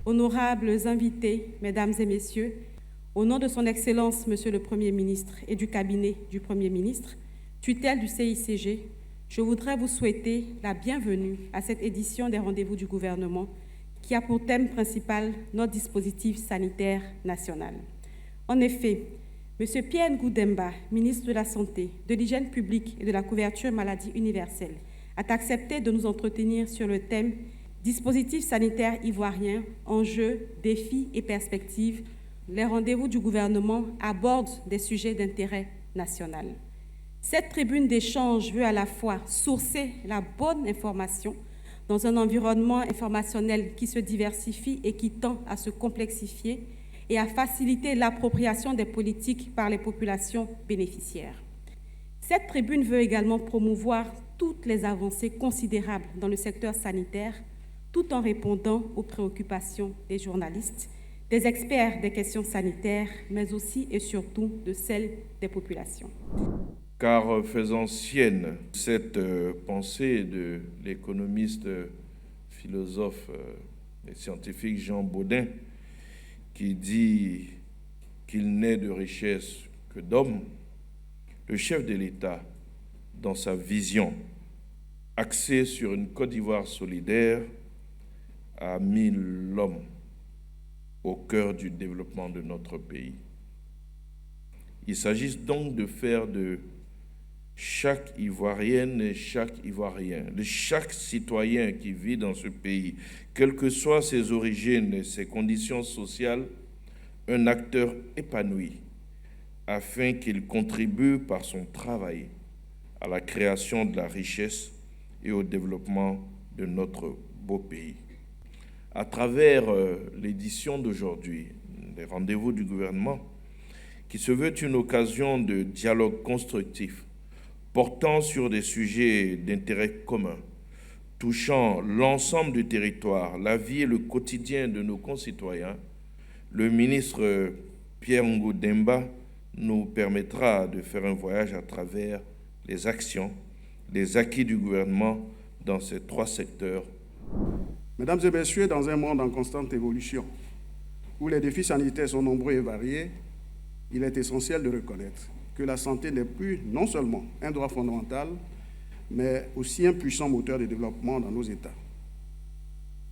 honorables invités, Mesdames et Messieurs, au nom de Son Excellence, Monsieur le Premier ministre et du cabinet du Premier ministre, tutelle du CICG, je voudrais vous souhaiter la bienvenue à cette édition des rendez-vous du gouvernement qui a pour thème principal notre dispositif sanitaire national. En effet, M. Pierre Ngudemba, ministre de la Santé, de l'Hygiène publique et de la couverture maladie universelle, a accepté de nous entretenir sur le thème « Dispositif sanitaire ivoirien, enjeux, défis et perspectives ». Les rendez-vous du gouvernement abordent des sujets d'intérêt national. Cette tribune d'échange veut à la fois sourcer la bonne information dans un environnement informationnel qui se diversifie et qui tend à se complexifier et à faciliter l'appropriation des politiques par les populations bénéficiaires. Cette tribune veut également promouvoir toutes les avancées considérables dans le secteur sanitaire, tout en répondant aux préoccupations des journalistes, des experts des questions sanitaires, mais aussi et surtout de celles des populations. Car faisant sienne cette pensée de l'économiste, philosophe et scientifique Jean Bodin, qui dit qu'il n'est de richesse que d'hommes, le chef de l'État, dans sa vision axée sur une Côte d'Ivoire solidaire, a mis l'homme au cœur du développement de notre pays. Il s'agit donc de faire de chaque Ivoirienne et chaque Ivoirien, de chaque citoyen qui vit dans ce pays, quelles que soient ses origines et ses conditions sociales, un acteur épanoui, afin qu'il contribue par son travail à la création de la richesse et au développement de notre beau pays. À travers l'édition d'aujourd'hui, les rendez-vous du gouvernement, qui se veut une occasion de dialogue constructif, portant sur des sujets d'intérêt commun, touchant l'ensemble du territoire, la vie et le quotidien de nos concitoyens, le ministre Pierre Ngudemba nous permettra de faire un voyage à travers les actions, les acquis du gouvernement dans ces trois secteurs. Mesdames et Messieurs, dans un monde en constante évolution, où les défis sanitaires sont nombreux et variés, il est essentiel de reconnaître que la santé n'est plus non seulement un droit fondamental, mais aussi un puissant moteur de développement dans nos États.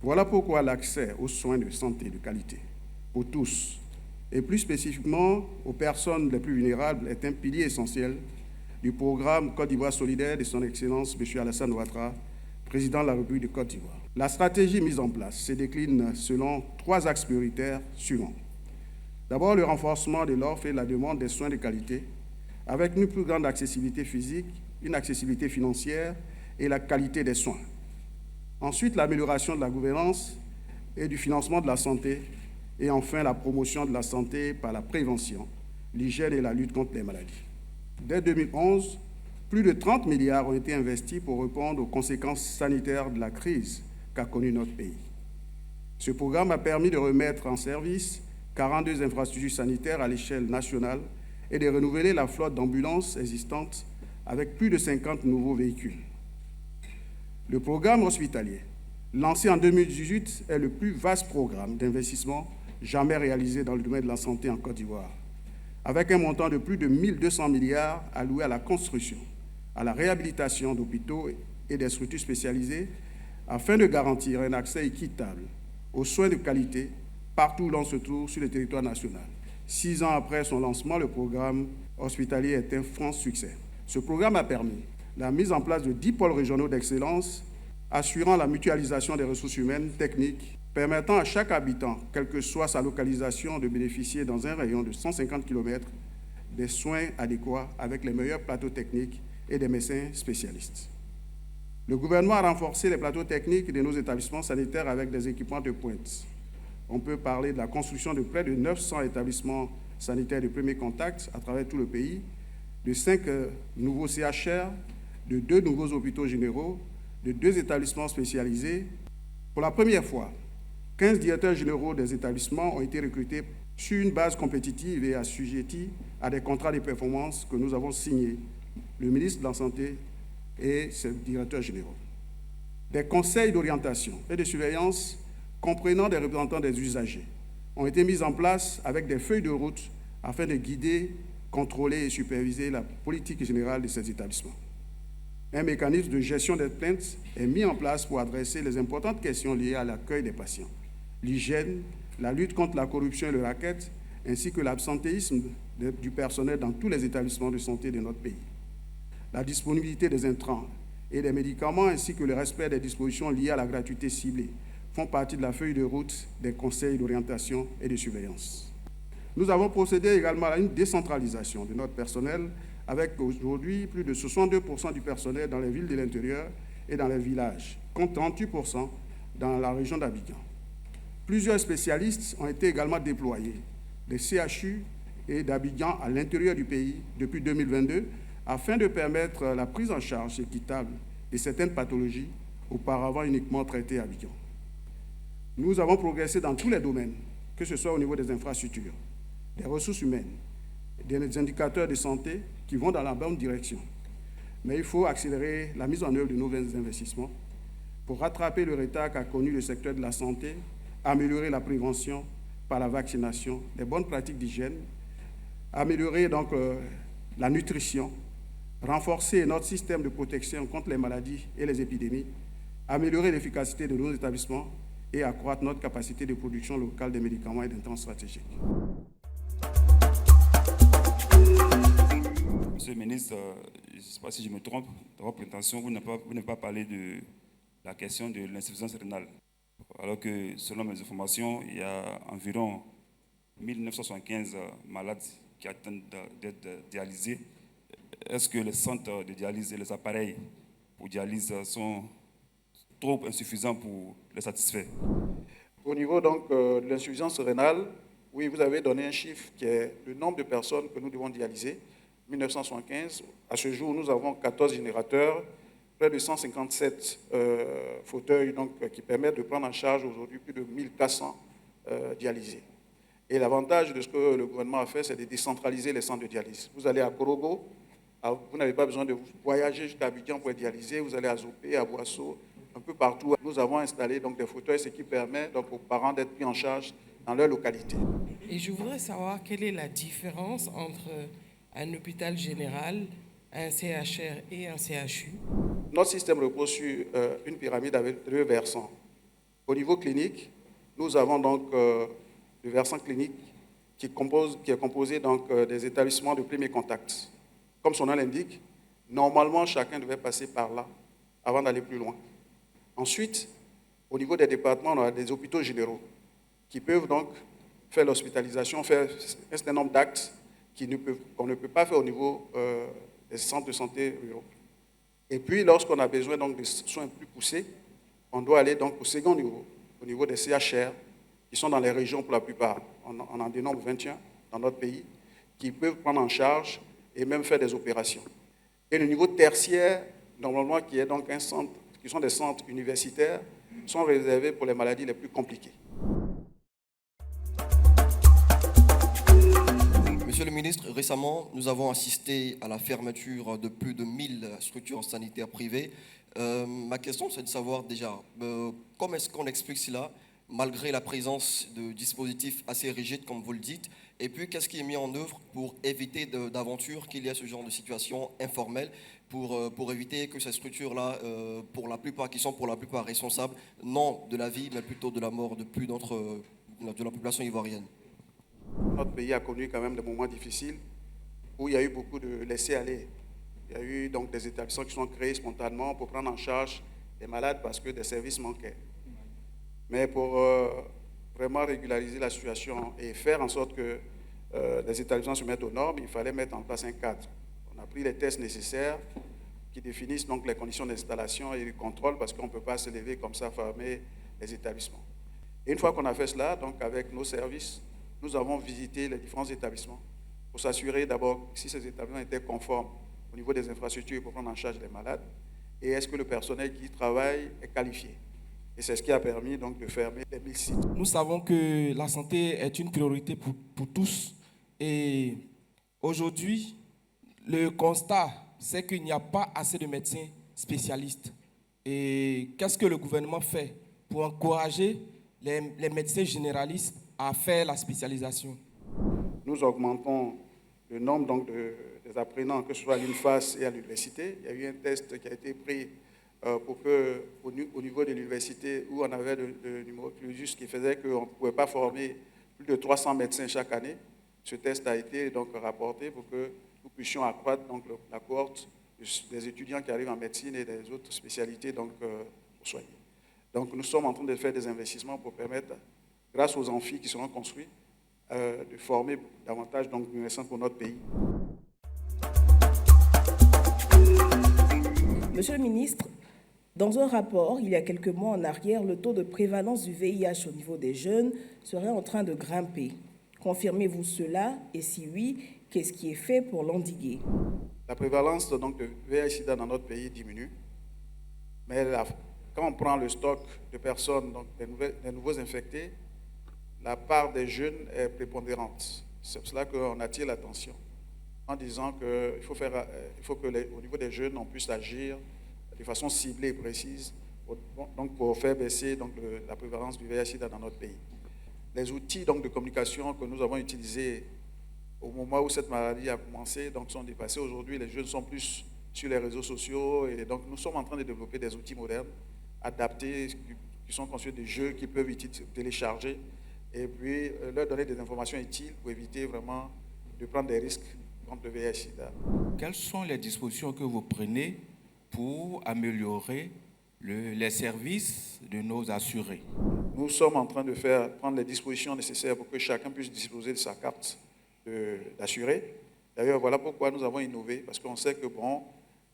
Voilà pourquoi l'accès aux soins de santé de qualité pour tous, et plus spécifiquement aux personnes les plus vulnérables, est un pilier essentiel du programme Côte d'Ivoire solidaire de Son Excellence M. Alassane Ouattara, président de la République de Côte d'Ivoire. La stratégie mise en place se décline selon trois axes prioritaires suivants. D'abord, le renforcement de l'offre et de la demande des soins de qualité, avec une plus grande accessibilité physique, une accessibilité financière et la qualité des soins. Ensuite, l'amélioration de la gouvernance et du financement de la santé. Et enfin, la promotion de la santé par la prévention, l'hygiène et la lutte contre les maladies. Dès 2011, plus de 30 milliards ont été investis pour répondre aux conséquences sanitaires de la crise qu'a connue notre pays. Ce programme a permis de remettre en service 42 infrastructures sanitaires à l'échelle nationale et de renouveler la flotte d'ambulances existantes avec plus de 50 nouveaux véhicules. Le programme hospitalier, lancé en 2018, est le plus vaste programme d'investissement jamais réalisé dans le domaine de la santé en Côte d'Ivoire, avec un montant de plus de 1200 milliards alloués à la construction, à la réhabilitation d'hôpitaux et des structures spécialisées, afin de garantir un accès équitable aux soins de qualité partout où l'on se trouve sur le territoire national. 6 ans après son lancement, le programme hospitalier est un franc succès. Ce programme a permis la mise en place de 10 pôles régionaux d'excellence, assurant la mutualisation des ressources humaines, techniques, permettant à chaque habitant, quelle que soit sa localisation, de bénéficier dans un rayon de 150 km des soins adéquats avec les meilleurs plateaux techniques et des médecins spécialistes. Le gouvernement a renforcé les plateaux techniques de nos établissements sanitaires avec des équipements de pointe. On peut parler de la construction de près de 900 établissements sanitaires de premier contact à travers tout le pays, de 5 nouveaux CHR, de 2 nouveaux hôpitaux généraux, de 2 établissements spécialisés. Pour la première fois, 15 directeurs généraux des établissements ont été recrutés sur une base compétitive et assujettis à des contrats de performance que nous avons signés, le ministre de la Santé et ses directeurs généraux. Des conseils d'orientation et de surveillance comprenant des représentants des usagers, ont été mises en place avec des feuilles de route afin de guider, contrôler et superviser la politique générale de ces établissements. Un mécanisme de gestion des plaintes est mis en place pour adresser les importantes questions liées à l'accueil des patients, l'hygiène, la lutte contre la corruption et le racket, ainsi que l'absentéisme du personnel dans tous les établissements de santé de notre pays. La disponibilité des intrants et des médicaments, ainsi que le respect des dispositions liées à la gratuité ciblée, font partie de la feuille de route des conseils d'orientation et de surveillance. Nous avons procédé également à une décentralisation de notre personnel, avec aujourd'hui plus de 62% du personnel dans les villes de l'intérieur et dans les villages, contre 38% dans la région d'Abidjan. Plusieurs spécialistes ont été également déployés des CHU et d'Abidjan à l'intérieur du pays depuis 2022 afin de permettre la prise en charge équitable de certaines pathologies auparavant uniquement traitées à Abidjan. Nous avons progressé dans tous les domaines, que ce soit au niveau des infrastructures, des ressources humaines, des indicateurs de santé qui vont dans la bonne direction. Mais il faut accélérer la mise en œuvre de nouveaux investissements pour rattraper le retard qu'a connu le secteur de la santé, améliorer la prévention par la vaccination, les bonnes pratiques d'hygiène, améliorer donc la nutrition, renforcer notre système de protection contre les maladies et les épidémies, améliorer l'efficacité de nos établissements et accroître notre capacité de production locale des médicaments et d'intrants stratégiques. Monsieur le ministre, je ne sais pas si je me trompe, dans votre présentation, vous n'avez pas parlé de la question de l'insuffisance rénale. Alors que, selon mes informations, il y a environ 1975 malades qui attendent d'être dialysés. Est-ce que les centres de dialyse et les appareils pour dialyse sont trop insuffisants pour les satisfaire? Au niveau donc de l'insuffisance rénale, oui, vous avez donné un chiffre qui est le nombre de personnes que nous devons dialyser. 1975, à ce jour, nous avons 14 générateurs, près de 157 fauteuils donc, qui permettent de prendre en charge aujourd'hui plus de 1400 dialysés. Et l'avantage de ce que le gouvernement a fait, c'est de décentraliser les centres de dialyse. Vous allez à Korogo, vous n'avez pas besoin de voyager jusqu'à Abidjan pour être dialysé, vous allez à Zopé, à Boasso, un peu partout. Nous avons installé donc, des fauteuils, ce qui permet donc, aux parents d'être pris en charge dans leur localité. Et je voudrais savoir quelle est la différence entre un hôpital général, un CHR et un CHU. Notre système repose sur une pyramide avec 2 versants. Au niveau clinique, nous avons donc le versant clinique qui est composé donc, des établissements de premier contact. Comme son nom l'indique, normalement, chacun devait passer par là avant d'aller plus loin. Ensuite, au niveau des départements, on a des hôpitaux généraux qui peuvent donc faire l'hospitalisation, faire un certain nombre d'actes qu'on ne peut pas faire au niveau des centres de santé ruraux. Et puis, lorsqu'on a besoin donc, de soins plus poussés, on doit aller donc, au second niveau, au niveau des CHR, qui sont dans les régions pour la plupart. On en dénombre 21 dans notre pays, qui peuvent prendre en charge et même faire des opérations. Et le niveau tertiaire, normalement, qui est donc un centre, qui sont des centres universitaires, sont réservés pour les maladies les plus compliquées. Monsieur le ministre, récemment, nous avons assisté à la fermeture de plus de 1000 structures sanitaires privées. Ma question, c'est de savoir déjà, comment est-ce qu'on explique cela, malgré la présence de dispositifs assez rigides, comme vous le dites, et puis qu'est-ce qui est mis en œuvre pour éviter d'aventure qu'il y ait ce genre de situation informelle, pour éviter que ces structures-là, qui sont pour la plupart responsables, non de la vie, mais plutôt de la mort de plus de la population ivoirienne. Notre pays a connu quand même des moments difficiles où il y a eu beaucoup de laisser-aller. Il y a eu donc des établissements qui sont créés spontanément pour prendre en charge les malades parce que des services manquaient. Mais pour vraiment régulariser la situation et faire en sorte que les établissements se mettent aux normes, il fallait mettre en place un cadre. On a pris les tests nécessaires qui définissent donc les conditions d'installation et du contrôle parce qu'on ne peut pas se lever comme ça, fermer les établissements. Et une fois qu'on a fait cela, donc avec nos services, nous avons visité les différents établissements pour s'assurer d'abord si ces établissements étaient conformes au niveau des infrastructures pour prendre en charge les malades et est-ce que le personnel qui travaille est qualifié. Et c'est ce qui a permis donc de fermer les 1000 sites. Nous savons que la santé est une priorité pour tous et aujourd'hui, le constat, c'est qu'il n'y a pas assez de médecins spécialistes. Et qu'est-ce que le gouvernement fait pour encourager les médecins généralistes à faire la spécialisation. Nous augmentons le nombre donc, des apprenants, que ce soit à l'UNFAS et à l'université. Il y a eu un test qui a été pris pour que, au niveau de l'université, où on avait le numéro clausus qui faisait qu'on ne pouvait pas former plus de 300 médecins chaque année. Ce test a été donc rapporté pour que nous puissions accroître donc, la cohorte des étudiants qui arrivent en médecine et des autres spécialités donc, pour soigner. Donc nous sommes en train de faire des investissements pour permettre, grâce aux amphis qui seront construits, de former davantage donc, de médecins pour notre pays. Monsieur le ministre, dans un rapport, il y a quelques mois en arrière, le taux de prévalence du VIH au niveau des jeunes serait en train de grimper. Confirmez-vous cela? Et si oui, qu'est-ce qui est fait pour l'endiguer? La prévalence donc, de VIH-Sida dans notre pays diminue, mais quand on prend le stock de personnes, donc des nouveaux infectés, la part des jeunes est prépondérante. C'est pour cela qu'on attire l'attention en disant qu'il faut qu'au niveau des jeunes, on puisse agir de façon ciblée et précise pour faire baisser donc, la prévalence du VIH-Sida dans notre pays. Les outils donc, de communication que nous avons utilisés au moment où cette maladie a commencé donc, sont dépassés. Aujourd'hui, les jeunes sont plus sur les réseaux sociaux et donc nous sommes en train de développer des outils modernes, adaptés, qui sont conçus des jeux qu'ils peuvent télécharger et puis leur donner des informations utiles pour éviter vraiment de prendre des risques contre le VIH-Sida. Quelles sont les dispositions que vous prenez pour améliorer les services de nos assurés? Nous sommes en train de prendre les dispositions nécessaires pour que chacun puisse disposer de sa carte d'assuré. D'ailleurs, voilà pourquoi nous avons innové, parce qu'on sait que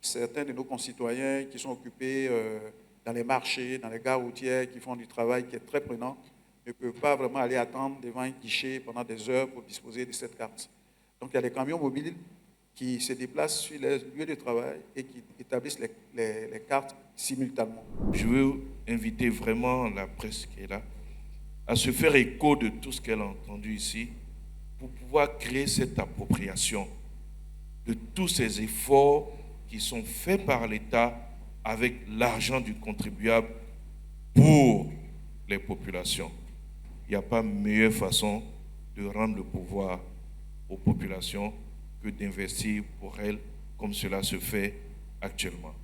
certains de nos concitoyens qui sont occupés dans les marchés, dans les gares routières, qui font du travail qui est très prenant, ne peuvent pas vraiment aller attendre devant un guichet pendant des heures pour disposer de cette carte. Donc il y a des camions mobiles qui se déplacent sur les lieux de travail et qui établissent les cartes simultanément. Je veux inviter vraiment la presse qui est là à se faire écho de tout ce qu'elle a entendu ici pour pouvoir créer cette appropriation de tous ces efforts qui sont faits par l'État avec l'argent du contribuable pour les populations. Il n'y a pas meilleure façon de rendre le pouvoir aux populations que d'investir pour elles comme cela se fait actuellement.